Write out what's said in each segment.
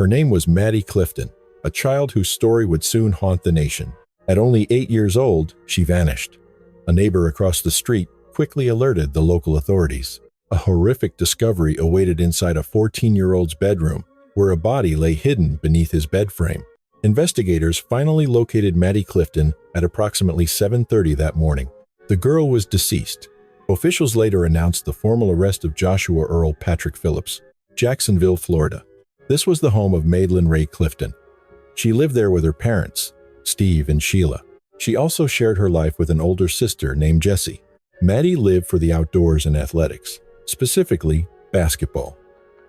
Her name was Maddie Clifton, a child whose story would soon haunt the nation. At only 8 years old, she vanished. A neighbor across the street quickly alerted the local authorities. A horrific discovery awaited inside a 14-year-old's bedroom, where a body lay hidden beneath his bed frame. Investigators finally located Maddie Clifton at approximately 7:30 that morning. The girl was deceased. Officials later announced the formal arrest of Joshua Earl Patrick Phillips, Jacksonville, Florida. This was the home of Madeline Ray Clifton. She lived there with her parents, Steve and Sheila. She also shared her life with an older sister named Jessie. Maddie lived for the outdoors and athletics, specifically basketball.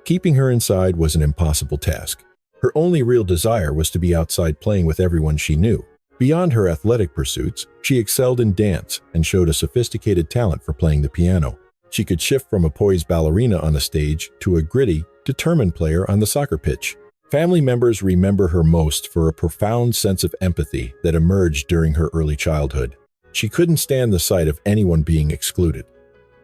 Keeping her inside was an impossible task. Her only real desire was to be outside playing with everyone she knew. Beyond her athletic pursuits, she excelled in dance and showed a sophisticated talent for playing the piano. She could shift from a poised ballerina on a stage to a gritty, determined player on the soccer pitch. Family members remember her most for a profound sense of empathy that emerged during her early childhood. She couldn't stand the sight of anyone being excluded.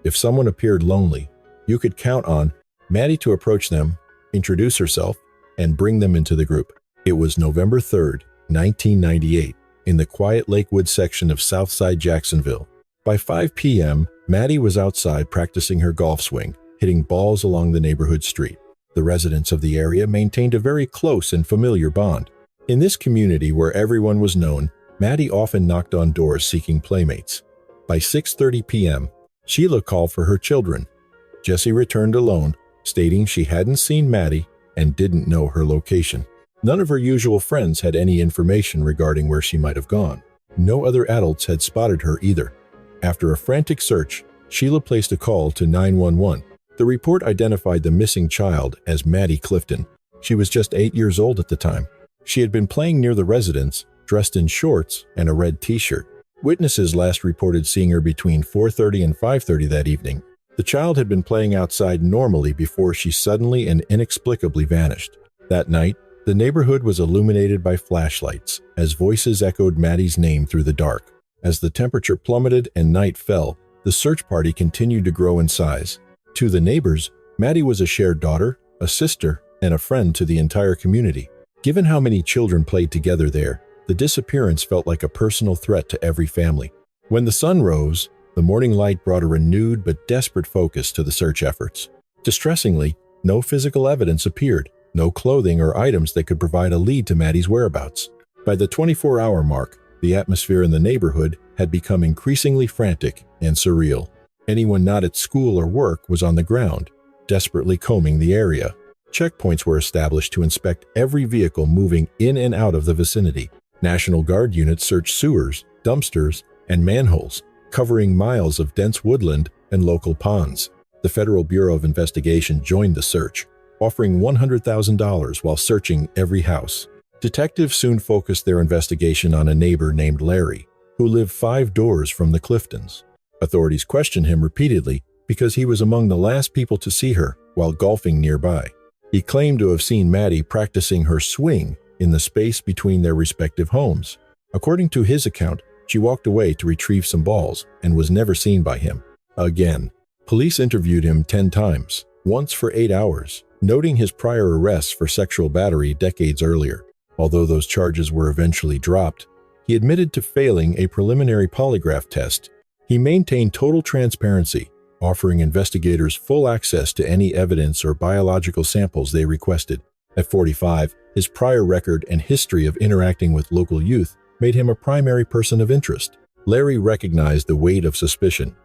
If someone appeared lonely, you could count on Maddie to approach them, introduce herself, and bring them into the group. It was November 3rd, 1998, in the quiet Lakewood section of Southside Jacksonville. By 5 p.m., Maddie was outside practicing her golf swing, hitting balls along the neighborhood street. The residents of the area maintained a very close and familiar bond. In this community where everyone was known, Maddie often knocked on doors seeking playmates. By 6:30 p.m., Sheila called for her children. Jessie returned alone, stating she hadn't seen Maddie and didn't know her location. None of her usual friends had any information regarding where she might have gone. No other adults had spotted her either. After a frantic search, Sheila placed a call to 911. The report identified the missing child as Maddie Clifton. She was just 8 years old at the time. She had been playing near the residence, dressed in shorts and a red t-shirt. Witnesses last reported seeing her between 4:30 and 5:30 that evening. The child had been playing outside normally before she suddenly and inexplicably vanished. That night, the neighborhood was illuminated by flashlights as voices echoed Maddie's name through the dark. As the temperature plummeted and night fell, the search party continued to grow in size. To the neighbors, Maddie was a shared daughter, a sister, and a friend to the entire community. Given how many children played together there, the disappearance felt like a personal threat to every family. When the sun rose, the morning light brought a renewed but desperate focus to the search efforts. Distressingly, no physical evidence appeared, no clothing or items that could provide a lead to Maddie's whereabouts. By the 24-hour mark, the atmosphere in the neighborhood had become increasingly frantic and surreal. Anyone not at school or work was on the ground, desperately combing the area. Checkpoints were established to inspect every vehicle moving in and out of the vicinity. National Guard units searched sewers, dumpsters, and manholes, covering miles of dense woodland and local ponds. The Federal Bureau of Investigation joined the search, offering $100,000 while searching every house. Detectives soon focused their investigation on a neighbor named Larry, who lived 5 doors from the Cliftons. Authorities questioned him repeatedly because he was among the last people to see her while golfing nearby. He claimed to have seen Maddie practicing her swing in the space between their respective homes. According to his account, she walked away to retrieve some balls and was never seen by him again. Police interviewed him 10 times, once for 8 hours, noting his prior arrests for sexual battery decades earlier. Although those charges were eventually dropped, he admitted to failing a preliminary polygraph test. He maintained total transparency, offering investigators full access to any evidence or biological samples they requested. At 45, his prior record and history of interacting with local youth made him a primary person of interest. Larry recognized the weight of suspicion.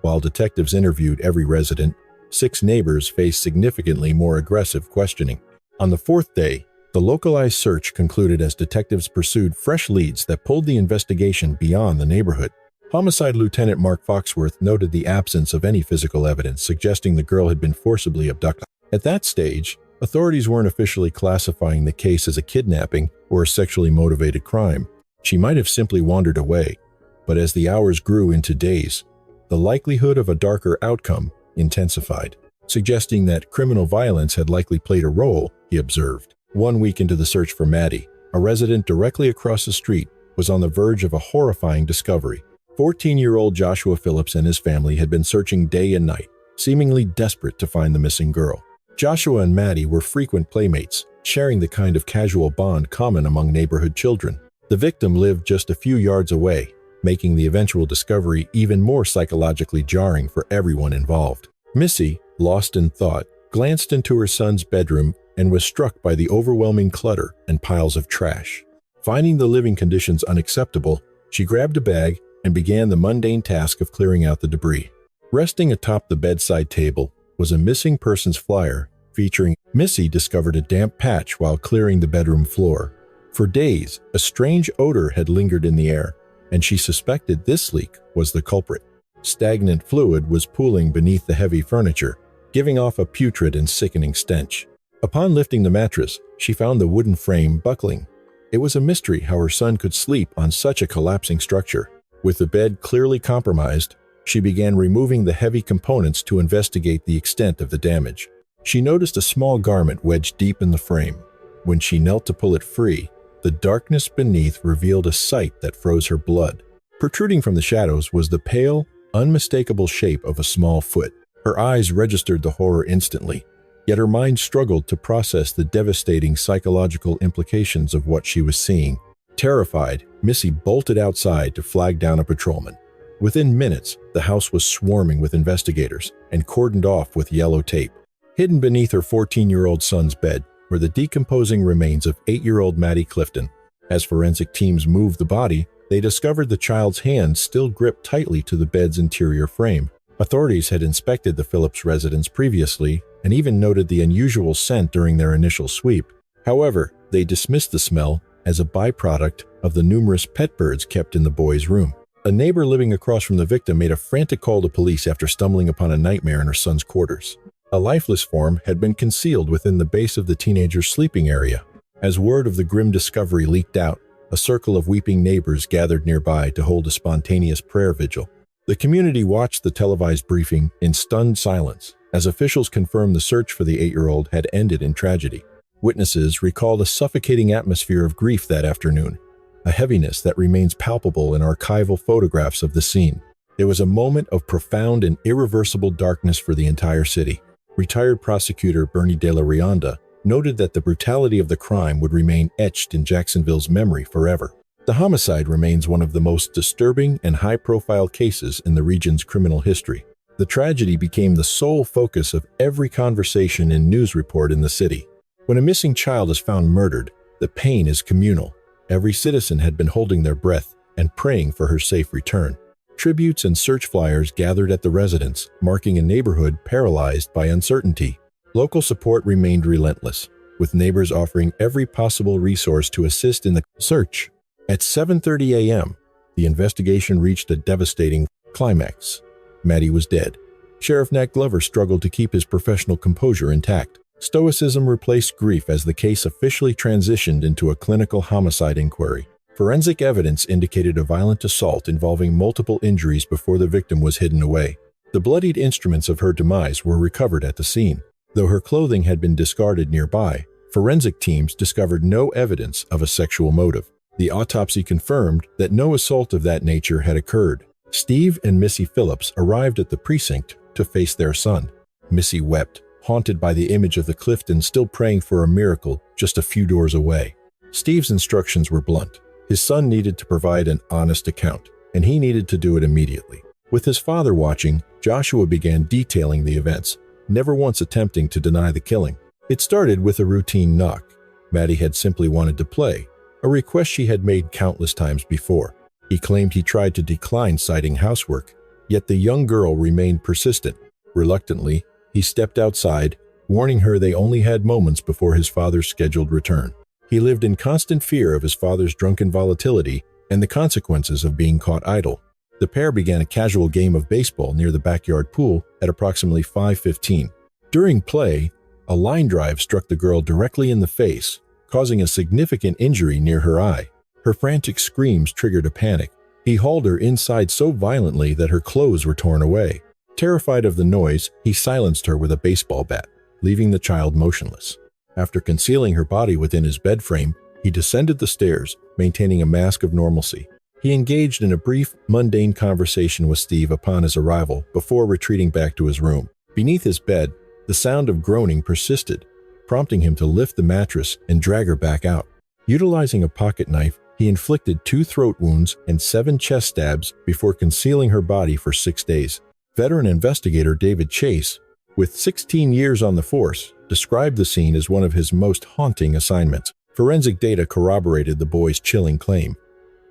While detectives interviewed every resident, 6 neighbors faced significantly more aggressive questioning. On the 4th day, the localized search concluded as detectives pursued fresh leads that pulled the investigation beyond the neighborhood. Homicide Lieutenant Mark Foxworth noted the absence of any physical evidence suggesting the girl had been forcibly abducted. At that stage, authorities weren't officially classifying the case as a kidnapping or a sexually motivated crime. She might have simply wandered away, but as the hours grew into days, the likelihood of a darker outcome intensified, suggesting that criminal violence had likely played a role, he observed. 1 week into the search for Maddie, a resident directly across the street was on the verge of a horrifying discovery. 14-year-old Joshua Phillips and his family had been searching day and night, seemingly desperate to find the missing girl. Joshua and Maddie were frequent playmates, sharing the kind of casual bond common among neighborhood children. The victim lived just a few yards away, making the eventual discovery even more psychologically jarring for everyone involved. Missy, lost in thought, glanced into her son's bedroom and was struck by the overwhelming clutter and piles of trash. Finding the living conditions unacceptable, she grabbed a bag and began the mundane task of clearing out the debris. Resting atop the bedside table was a missing persons flyer featuring Missy discovered a damp patch while clearing the bedroom floor. For days, a strange odor had lingered in the air, and she suspected this leak was the culprit. Stagnant fluid was pooling beneath the heavy furniture, giving off a putrid and sickening stench. Upon lifting the mattress, she found the wooden frame buckling. It was a mystery how her son could sleep on such a collapsing structure. With the bed clearly compromised, she began removing the heavy components to investigate the extent of the damage. She noticed a small garment wedged deep in the frame. When she knelt to pull it free, the darkness beneath revealed a sight that froze her blood. Protruding from the shadows was the pale, unmistakable shape of a small foot. Her eyes registered the horror instantly, yet her mind struggled to process the devastating psychological implications of what she was seeing. Terrified, Missy bolted outside to flag down a patrolman. Within minutes, the house was swarming with investigators and cordoned off with yellow tape. Hidden beneath her 14-year-old son's bed were the decomposing remains of 8-year-old Maddie Clifton. As forensic teams moved the body, they discovered the child's hands still gripped tightly to the bed's interior frame. Authorities had inspected the Phillips residence previously and even noted the unusual scent during their initial sweep. However, they dismissed the smell as a byproduct of the numerous pet birds kept in the boy's room. A neighbor living across from the victim made a frantic call to police after stumbling upon a nightmare in her son's quarters. A lifeless form had been concealed within the base of the teenager's sleeping area. As word of the grim discovery leaked out, a circle of weeping neighbors gathered nearby to hold a spontaneous prayer vigil. The community watched the televised briefing in stunned silence as officials confirmed the search for the 8-year-old had ended in tragedy. Witnesses recalled a suffocating atmosphere of grief that afternoon, a heaviness that remains palpable in archival photographs of the scene. It was a moment of profound and irreversible darkness for the entire city. Retired prosecutor Bernie De La Rionda noted that the brutality of the crime would remain etched in Jacksonville's memory forever. The homicide remains one of the most disturbing and high-profile cases in the region's criminal history. The tragedy became the sole focus of every conversation and news report in the city. When a missing child is found murdered, the pain is communal. Every citizen had been holding their breath and praying for her safe return. Tributes and search flyers gathered at the residence, marking a neighborhood paralyzed by uncertainty. Local support remained relentless, with neighbors offering every possible resource to assist in the search. At 7:30 a.m., the investigation reached a devastating climax. Maddie was dead. Sheriff Nat Glover struggled to keep his professional composure intact. Stoicism replaced grief as the case officially transitioned into a clinical homicide inquiry. Forensic evidence indicated a violent assault involving multiple injuries before the victim was hidden away. The bloodied instruments of her demise were recovered at the scene. Though her clothing had been discarded nearby, forensic teams discovered no evidence of a sexual motive. The autopsy confirmed that no assault of that nature had occurred. Steve and Missy Phillips arrived at the precinct to face their son. Missy wept, haunted by the image of the Cliftons still praying for a miracle just a few doors away. Steve's instructions were blunt. His son needed to provide an honest account, and he needed to do it immediately. With his father watching, Joshua began detailing the events, never once attempting to deny the killing. It started with a routine knock. Maddie had simply wanted to play, a request she had made countless times before. He claimed he tried to decline citing housework, yet the young girl remained persistent. Reluctantly, he stepped outside, warning her they only had moments before his father's scheduled return. He lived in constant fear of his father's drunken volatility and the consequences of being caught idle. The pair began a casual game of baseball near the backyard pool at approximately 5:15. During play, a line drive struck the girl directly in the face, causing a significant injury near her eye. Her frantic screams triggered a panic. He hauled her inside so violently that her clothes were torn away. Terrified of the noise, he silenced her with a baseball bat, leaving the child motionless. After concealing her body within his bed frame, he descended the stairs, maintaining a mask of normalcy. He engaged in a brief, mundane conversation with Steve upon his arrival before retreating back to his room. Beneath his bed, the sound of groaning persisted. prompting him to lift the mattress and drag her back out. Utilizing a pocket knife, he inflicted 2 throat wounds and 7 chest stabs before concealing her body for 6 days. Veteran investigator David Chase, with 16 years on the force, described the scene as one of his most haunting assignments. Forensic data corroborated the boy's chilling claim.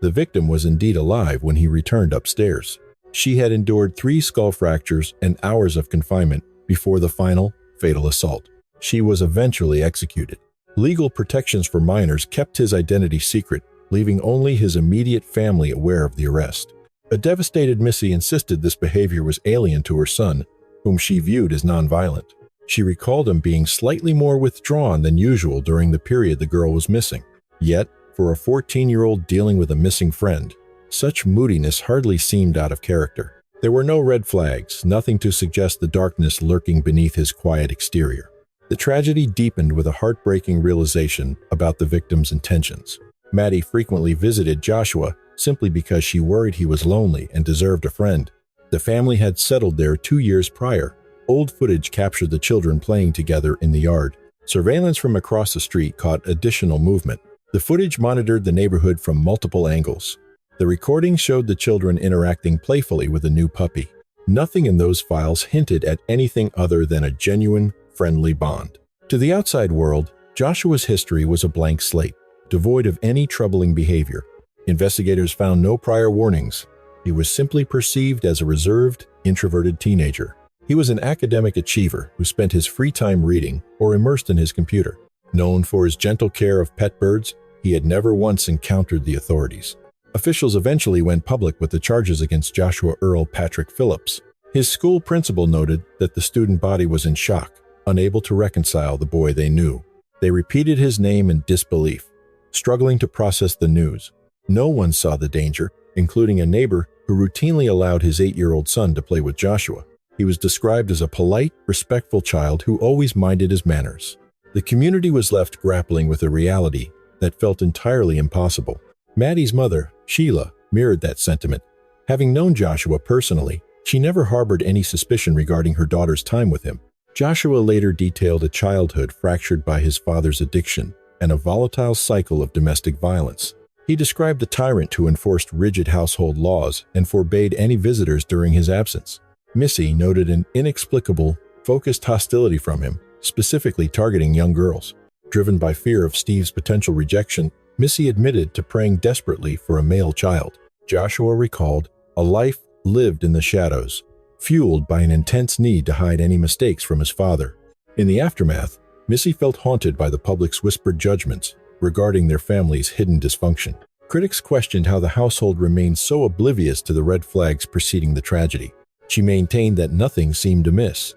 The victim was indeed alive when he returned upstairs. She had endured 3 skull fractures and hours of confinement before the final, fatal assault. She was eventually executed. Legal protections for minors kept his identity secret, leaving only his immediate family aware of the arrest. A devastated Missy insisted this behavior was alien to her son, whom she viewed as nonviolent. She recalled him being slightly more withdrawn than usual during the period the girl was missing. Yet, for a 14-year-old dealing with a missing friend, such moodiness hardly seemed out of character. There were no red flags, nothing to suggest the darkness lurking beneath his quiet exterior. The tragedy deepened with a heartbreaking realization about the victim's intentions. Maddie frequently visited Joshua simply because she worried he was lonely and deserved a friend. The family had settled there 2 years prior. Old footage captured the children playing together in the yard. Surveillance from across the street caught additional movement. The footage monitored the neighborhood from multiple angles. The recording showed the children interacting playfully with a new puppy. Nothing in those files hinted at anything other than a genuine, friendly bond. To the outside world, Joshua's history was a blank slate, devoid of any troubling behavior. Investigators found no prior warnings. He was simply perceived as a reserved, introverted teenager. He was an academic achiever who spent his free time reading or immersed in his computer. Known for his gentle care of pet birds, he had never once encountered the authorities. Officials eventually went public with the charges against Joshua Earl Patrick Phillips. His school principal noted that the student body was in shock, unable to reconcile the boy they knew. They repeated his name in disbelief, struggling to process the news. No one saw the danger, including a neighbor who routinely allowed his 8-year-old son to play with Joshua. He was described as a polite, respectful child who always minded his manners. The community was left grappling with a reality that felt entirely impossible. Maddie's mother, Sheila, mirrored that sentiment. Having known Joshua personally, she never harbored any suspicion regarding her daughter's time with him. Joshua later detailed a childhood fractured by his father's addiction and a volatile cycle of domestic violence. He described a tyrant who enforced rigid household laws and forbade any visitors during his absence. Missy noted an inexplicable, focused hostility from him, specifically targeting young girls. Driven by fear of Steve's potential rejection, Missy admitted to praying desperately for a male child. Joshua recalled a life lived in the shadows, fueled by an intense need to hide any mistakes from his father. In the aftermath, Missy felt haunted by the public's whispered judgments regarding their family's hidden dysfunction. Critics questioned how the household remained so oblivious to the red flags preceding the tragedy. She maintained that nothing seemed amiss.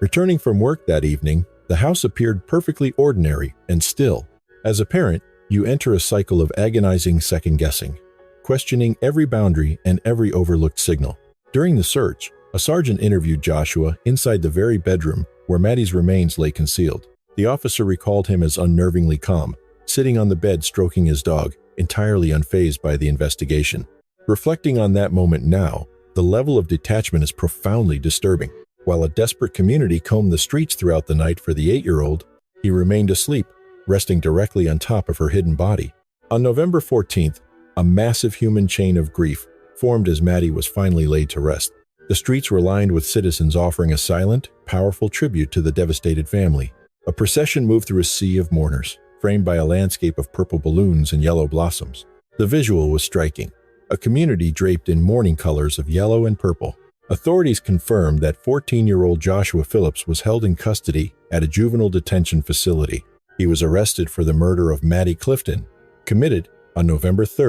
Returning from work that evening, the house appeared perfectly ordinary and still. As a parent, you enter a cycle of agonizing second-guessing, questioning every boundary and every overlooked signal. During the search, a sergeant interviewed Joshua inside the very bedroom where Maddie's remains lay concealed. The officer recalled him as unnervingly calm, sitting on the bed stroking his dog, entirely unfazed by the investigation. Reflecting on that moment now, the level of detachment is profoundly disturbing. While a desperate community combed the streets throughout the night for the 8-year-old, he remained asleep, resting directly on top of her hidden body. On November 14th, a massive human chain of grief formed as Maddie was finally laid to rest. The streets were lined with citizens offering a silent, powerful tribute to the devastated family. A procession moved through a sea of mourners, framed by a landscape of purple balloons and yellow blossoms. The visual was striking, a community draped in mourning colors of yellow and purple. Authorities confirmed that 14-year-old Joshua Phillips was held in custody at a juvenile detention facility. He was arrested for the murder of Maddie Clifton, committed on November 3,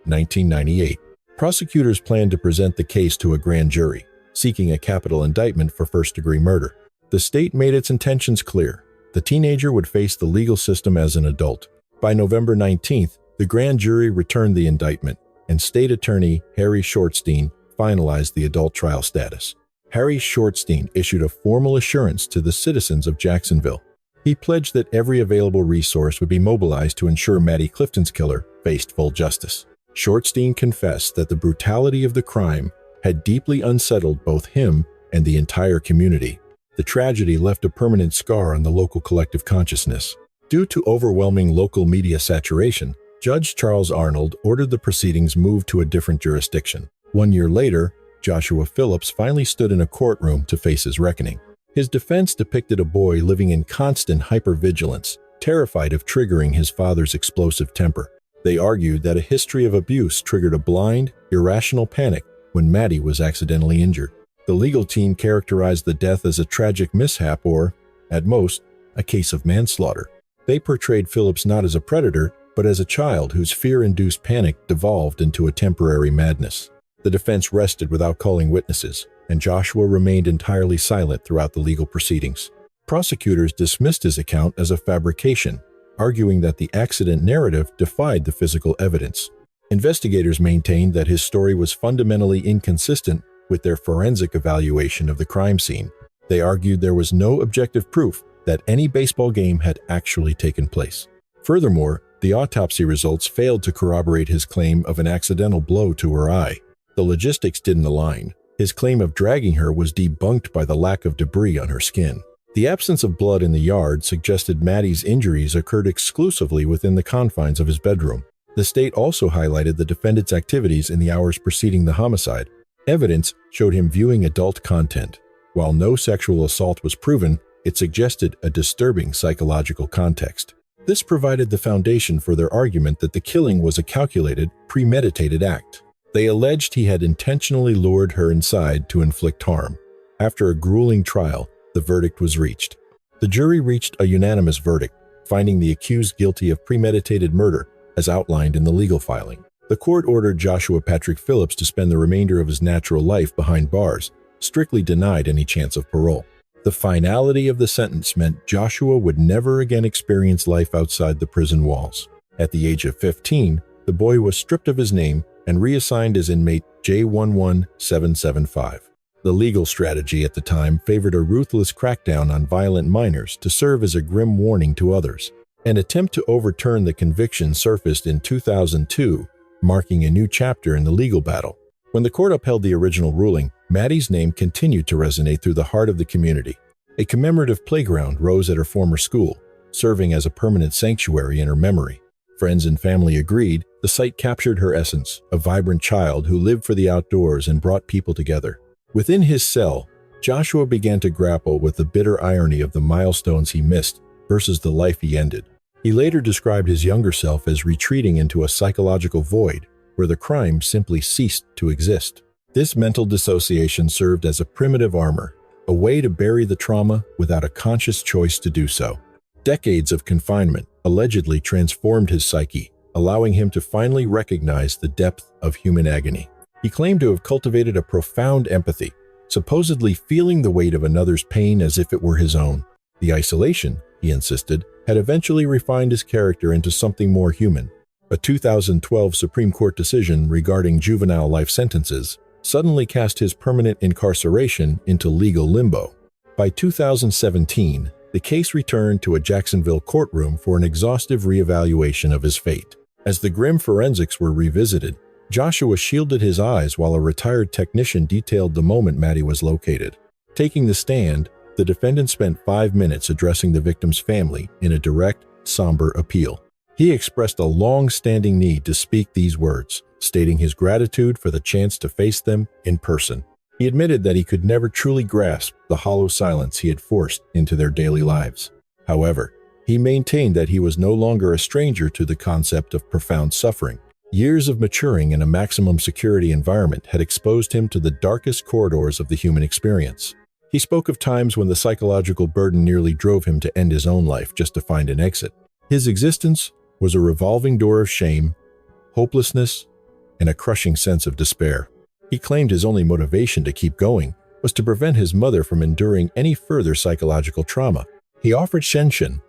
1998. Prosecutors planned to present the case to a grand jury, seeking a capital indictment for first-degree murder. The state made its intentions clear. The teenager would face the legal system as an adult. By November 19th, the grand jury returned the indictment, and State Attorney Harry Shortstein finalized the adult trial status. Harry Shortstein issued a formal assurance to the citizens of Jacksonville. He pledged that every available resource would be mobilized to ensure Maddie Clifton's killer faced full justice. Shortstein confessed that the brutality of the crime had deeply unsettled both him and the entire community. The tragedy left a permanent scar on the local collective consciousness. Due to overwhelming local media saturation, Judge Charles Arnold ordered the proceedings moved to a different jurisdiction. 1 year later, Joshua Phillips finally stood in a courtroom to face his reckoning. His defense depicted a boy living in constant hypervigilance, terrified of triggering his father's explosive temper. They argued that a history of abuse triggered a blind, irrational panic when Maddie was accidentally injured. The legal team characterized the death as a tragic mishap or, at most, a case of manslaughter. They portrayed Phillips not as a predator, but as a child whose fear-induced panic devolved into a temporary madness. The defense rested without calling witnesses, and Joshua remained entirely silent throughout the legal proceedings. Prosecutors dismissed his account as a fabrication, arguing that the accident narrative defied the physical evidence. Investigators maintained that his story was fundamentally inconsistent with their forensic evaluation of the crime scene. They argued there was no objective proof that any baseball game had actually taken place. Furthermore, the autopsy results failed to corroborate his claim of an accidental blow to her eye. The logistics didn't align. His claim of dragging her was debunked by the lack of debris on her skin. The absence of blood in the yard suggested Maddie's injuries occurred exclusively within the confines of his bedroom. The state also highlighted the defendant's activities in the hours preceding the homicide. Evidence showed him viewing adult content. While no sexual assault was proven, it suggested a disturbing psychological context. This provided the foundation for their argument that the killing was a calculated, premeditated act. They alleged he had intentionally lured her inside to inflict harm. After a grueling trial, the verdict was reached. The jury reached a unanimous verdict, finding the accused guilty of premeditated murder, as outlined in the legal filing. The court ordered Joshua Patrick Phillips to spend the remainder of his natural life behind bars, strictly denied any chance of parole. The finality of the sentence meant Joshua would never again experience life outside the prison walls. At the age of 15, the boy was stripped of his name and reassigned as inmate J11775. The legal strategy at the time favored a ruthless crackdown on violent minors to serve as a grim warning to others. An attempt to overturn the conviction surfaced in 2002, marking a new chapter in the legal battle. When the court upheld the original ruling, Maddie's name continued to resonate through the heart of the community. A commemorative playground rose at her former school, serving as a permanent sanctuary in her memory. Friends and family agreed the site captured her essence, a vibrant child who lived for the outdoors and brought people together. Within his cell, Joshua began to grapple with the bitter irony of the milestones he missed versus the life he ended. He later described his younger self as retreating into a psychological void where the crime simply ceased to exist. This mental dissociation served as a primitive armor, a way to bury the trauma without a conscious choice to do so. Decades of confinement allegedly transformed his psyche, allowing him to finally recognize the depth of human agony. He claimed to have cultivated a profound empathy, supposedly feeling the weight of another's pain as if it were his own. The isolation, he insisted, had eventually refined his character into something more human. A 2012 Supreme Court decision regarding juvenile life sentences suddenly cast his permanent incarceration into legal limbo. By 2017, the case returned to a Jacksonville courtroom for an exhaustive reevaluation of his fate. As the grim forensics were revisited, Joshua shielded his eyes while a retired technician detailed the moment Maddie was located. Taking the stand, the defendant spent 5 minutes addressing the victim's family in a direct, somber appeal. He expressed a long-standing need to speak these words, stating his gratitude for the chance to face them in person. He admitted that he could never truly grasp the hollow silence he had forced into their daily lives. However, he maintained that he was no longer a stranger to the concept of profound suffering. Years of maturing in a maximum security environment had exposed him to the darkest corridors of the human experience. He spoke of times when the psychological burden nearly drove him to end his own life just to find an exit. His existence was a revolving door of shame, hopelessness, and a crushing sense of despair. He claimed his only motivation to keep going was to prevent his mother from enduring any further psychological trauma. He offered Shenshin,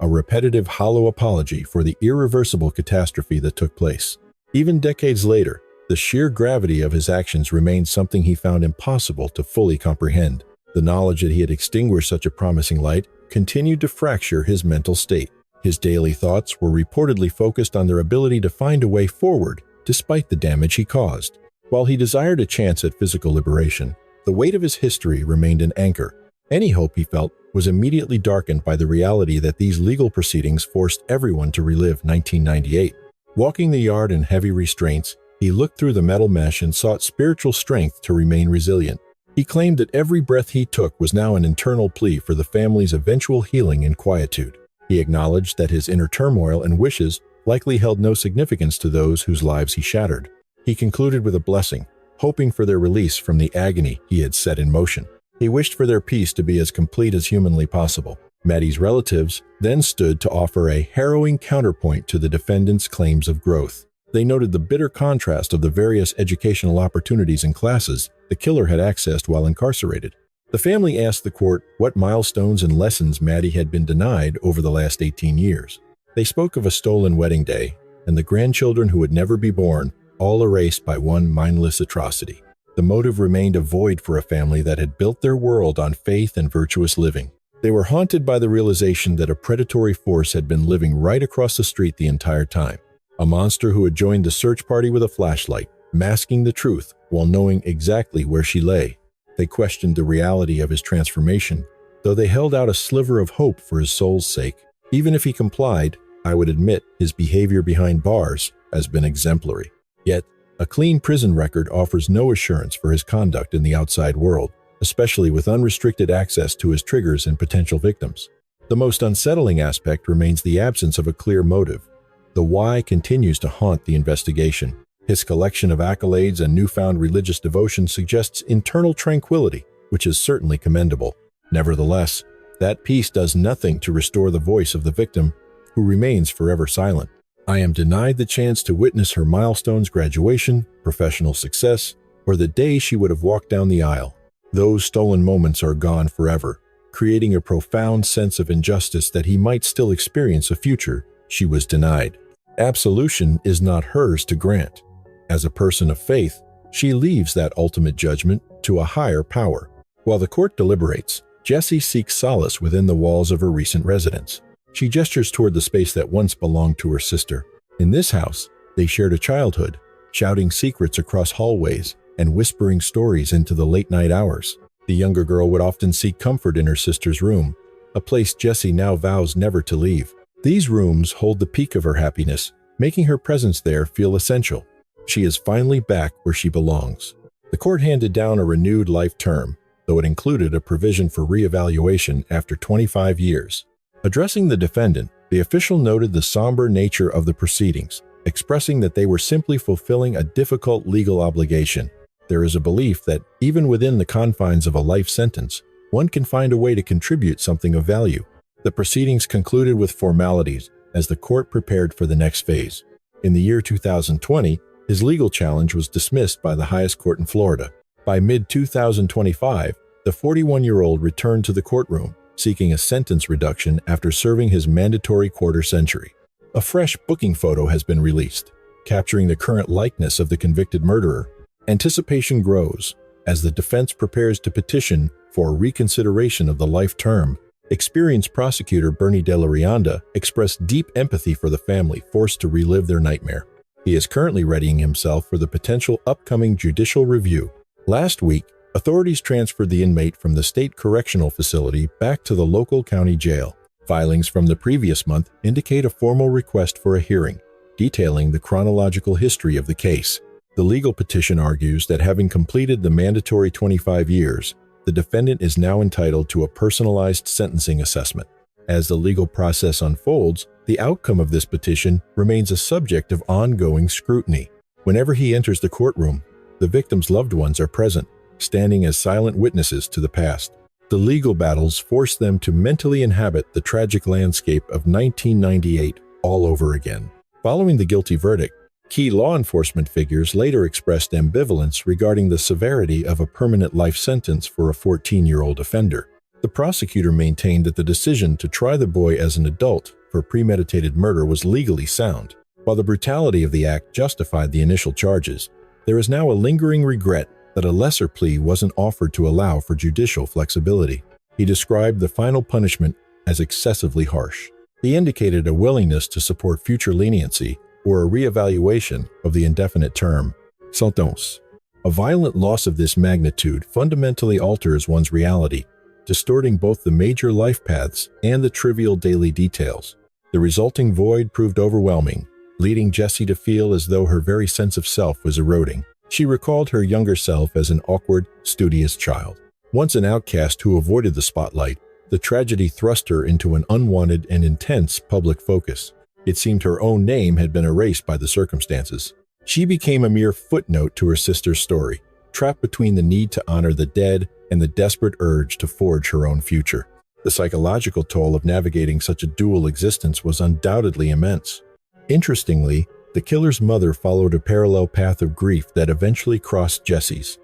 a repetitive, hollow apology for the irreversible catastrophe that took place. Even decades later, the sheer gravity of his actions remained something he found impossible to fully comprehend. The knowledge that he had extinguished such a promising light continued to fracture his mental state. His daily thoughts were reportedly focused on their ability to find a way forward despite the damage he caused. While he desired a chance at physical liberation, the weight of his history remained an anchor. Any hope he felt was immediately darkened by the reality that these legal proceedings forced everyone to relive 1998. Walking the yard in heavy restraints, he looked through the metal mesh and sought spiritual strength to remain resilient. He claimed that every breath he took was now an internal plea for the family's eventual healing and quietude. He acknowledged that his inner turmoil and wishes likely held no significance to those whose lives he shattered. He concluded with a blessing, hoping for their release from the agony he had set in motion. He wished for their peace to be as complete as humanly possible. Maddie's relatives then stood to offer a harrowing counterpoint to the defendant's claims of growth. They noted the bitter contrast of the various educational opportunities and classes the killer had accessed while incarcerated. The family asked the court what milestones and lessons Maddie had been denied over the last 18 years. They spoke of a stolen wedding day and the grandchildren who would never be born, all erased by one mindless atrocity. The motive remained a void for a family that had built their world on faith and virtuous living. They were haunted by the realization that a predatory force had been living right across the street the entire time. A monster who had joined the search party with a flashlight, masking the truth while knowing exactly where she lay. They questioned the reality of his transformation, though they held out a sliver of hope for his soul's sake. Even if he complied, I would admit his behavior behind bars has been exemplary. Yet, a clean prison record offers no assurance for his conduct in the outside world, especially with unrestricted access to his triggers and potential victims. The most unsettling aspect remains the absence of a clear motive. The why continues to haunt the investigation. His collection of accolades and newfound religious devotion suggests internal tranquility, which is certainly commendable. Nevertheless, that peace does nothing to restore the voice of the victim, who remains forever silent. I am denied the chance to witness her milestones, graduation, professional success, or the day she would have walked down the aisle. Those stolen moments are gone forever, creating a profound sense of injustice that he might still experience a future she was denied. Absolution is not hers to grant. As a person of faith, she leaves that ultimate judgment to a higher power. While the court deliberates, Jessie seeks solace within the walls of her recent residence. She gestures toward the space that once belonged to her sister. In this house, they shared a childhood, shouting secrets across hallways and whispering stories into the late-night hours. The younger girl would often seek comfort in her sister's room, a place Jessie now vows never to leave. These rooms hold the peak of her happiness, making her presence there feel essential. She is finally back where she belongs. The court handed down a renewed life term, though it included a provision for reevaluation after 25 years. Addressing the defendant, the official noted the somber nature of the proceedings, expressing that they were simply fulfilling a difficult legal obligation. There is a belief that even within the confines of a life sentence, one can find a way to contribute something of value. The proceedings concluded with formalities as the court prepared for the next phase. In the year 2020, his legal challenge was dismissed by the highest court in Florida. By mid-2025, the 41-year-old returned to the courtroom, seeking a sentence reduction after serving his mandatory quarter century. A fresh booking photo has been released, capturing the current likeness of the convicted murderer. Anticipation grows as the defense prepares to petition for reconsideration of the life term. Experienced prosecutor Bernie De La Rianda expressed deep empathy for the family forced to relive their nightmare. He is currently readying himself for the potential upcoming judicial review. Last week, authorities transferred the inmate from the state correctional facility back to the local county jail. Filings from the previous month indicate a formal request for a hearing, detailing the chronological history of the case. The legal petition argues that having completed the mandatory 25 years, the defendant is now entitled to a personalized sentencing assessment. As the legal process unfolds, the outcome of this petition remains a subject of ongoing scrutiny. Whenever he enters the courtroom, the victim's loved ones are present, standing as silent witnesses to the past. The legal battles force them to mentally inhabit the tragic landscape of 1998 all over again. Following the guilty verdict, key law enforcement figures later expressed ambivalence regarding the severity of a permanent life sentence for a 14-year-old offender. The prosecutor maintained that the decision to try the boy as an adult for premeditated murder was legally sound. While the brutality of the act justified the initial charges, there is now a lingering regret that a lesser plea wasn't offered to allow for judicial flexibility. He described the final punishment as excessively harsh. He indicated a willingness to support future leniency or a reevaluation of the indefinite term. Sentence. A violent loss of this magnitude fundamentally alters one's reality, distorting both the major life paths and the trivial daily details. The resulting void proved overwhelming, leading Jessie to feel as though her very sense of self was eroding. She recalled her younger self as an awkward, studious child. Once an outcast who avoided the spotlight, the tragedy thrust her into an unwanted and intense public focus. It seemed her own name had been erased by the circumstances. She became a mere footnote to her sister's story, trapped between the need to honor the dead and the desperate urge to forge her own future. The psychological toll of navigating such a dual existence was undoubtedly immense. Interestingly, the killer's mother followed a parallel path of grief that eventually crossed Jessie's.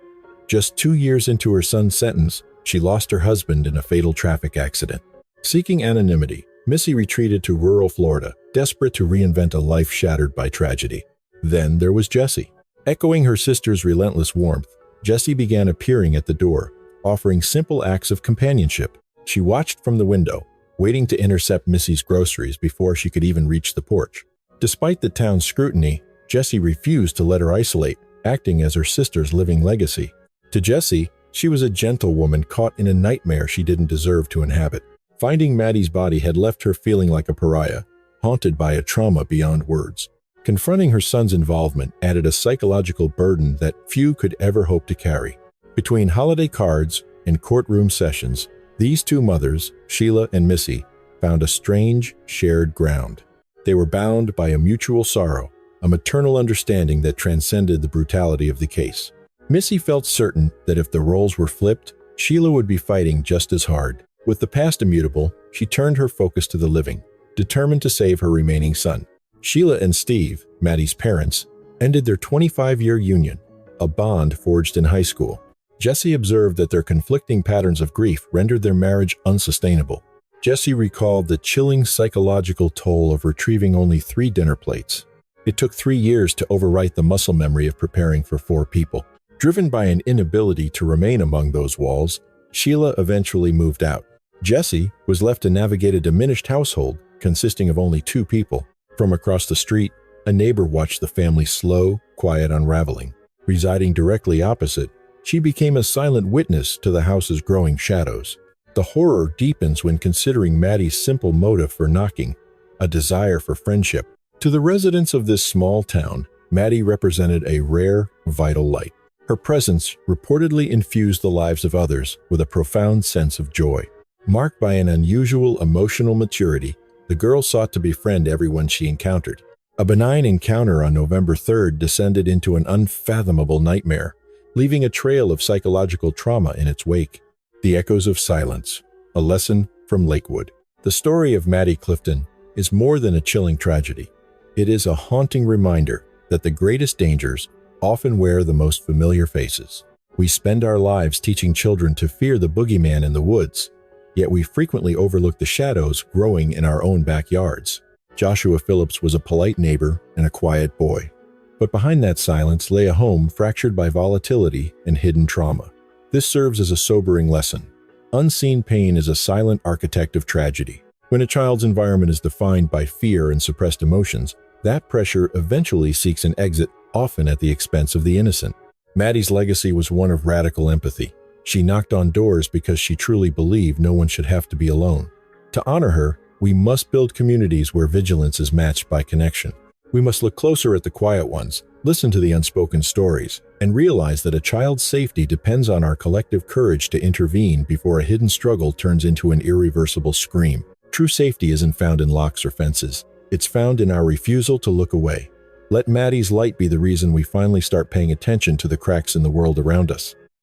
Just 2 years into her son's sentence, she lost her husband in a fatal traffic accident. Seeking anonymity, Missy retreated to rural Florida, desperate to reinvent a life shattered by tragedy. Then there was Jessie. Echoing her sister's relentless warmth, Jessie began appearing at the door, offering simple acts of companionship. She watched from the window, waiting to intercept Missy's groceries before she could even reach the porch. Despite the town's scrutiny, Jessie refused to let her isolate, acting as her sister's living legacy. To Jessie, she was a gentle woman caught in a nightmare she didn't deserve to inhabit. Finding Maddie's body had left her feeling like a pariah, haunted by a trauma beyond words. Confronting her son's involvement added a psychological burden that few could ever hope to carry. Between holiday cards and courtroom sessions, these two mothers, Sheila and Missy, found a strange, shared ground. They were bound by a mutual sorrow, a maternal understanding that transcended the brutality of the case. Missy felt certain that if the roles were flipped, Sheila would be fighting just as hard. With the past immutable, she turned her focus to the living, determined to save her remaining son. Sheila and Steve, Maddie's parents, ended their 25-year union, a bond forged in high school. Jessie observed that their conflicting patterns of grief rendered their marriage unsustainable. Jessie recalled the chilling psychological toll of retrieving only 3 dinner plates. It took 3 years to overwrite the muscle memory of preparing for 4 people. Driven by an inability to remain among those walls, Sheila eventually moved out. Jessie was left to navigate a diminished household consisting of only 2 people. From across the street, a neighbor watched the family's slow, quiet unraveling. Residing directly opposite, she became a silent witness to the house's growing shadows. The horror deepens when considering Maddie's simple motive for knocking, a desire for friendship. To the residents of this small town, Maddie represented a rare, vital light. Her presence reportedly infused the lives of others with a profound sense of joy. Marked by an unusual emotional maturity, the girl sought to befriend everyone she encountered. A benign encounter on November 3rd descended into an unfathomable nightmare, leaving a trail of psychological trauma in its wake. The Echoes of Silence, a lesson from Lakewood. The story of Maddie Clifton is more than a chilling tragedy. It is a haunting reminder that the greatest dangers often wear the most familiar faces. We spend our lives teaching children to fear the boogeyman in the woods, yet we frequently overlook the shadows growing in our own backyards. Joshua Phillips was a polite neighbor and a quiet boy. But behind that silence lay a home fractured by volatility and hidden trauma. This serves as a sobering lesson. Unseen pain is a silent architect of tragedy. When a child's environment is defined by fear and suppressed emotions, that pressure eventually seeks an exit, often at the expense of the innocent. Maddie's legacy was one of radical empathy. She knocked on doors because she truly believed no one should have to be alone. To honor her, we must build communities where vigilance is matched by connection. We must look closer at the quiet ones, listen to the unspoken stories, and realize that a child's safety depends on our collective courage to intervene before a hidden struggle turns into an irreversible scream. True safety isn't found in locks or fences. It's found in our refusal to look away. Let Maddie's light be the reason we finally start paying attention to the cracks in the world around us.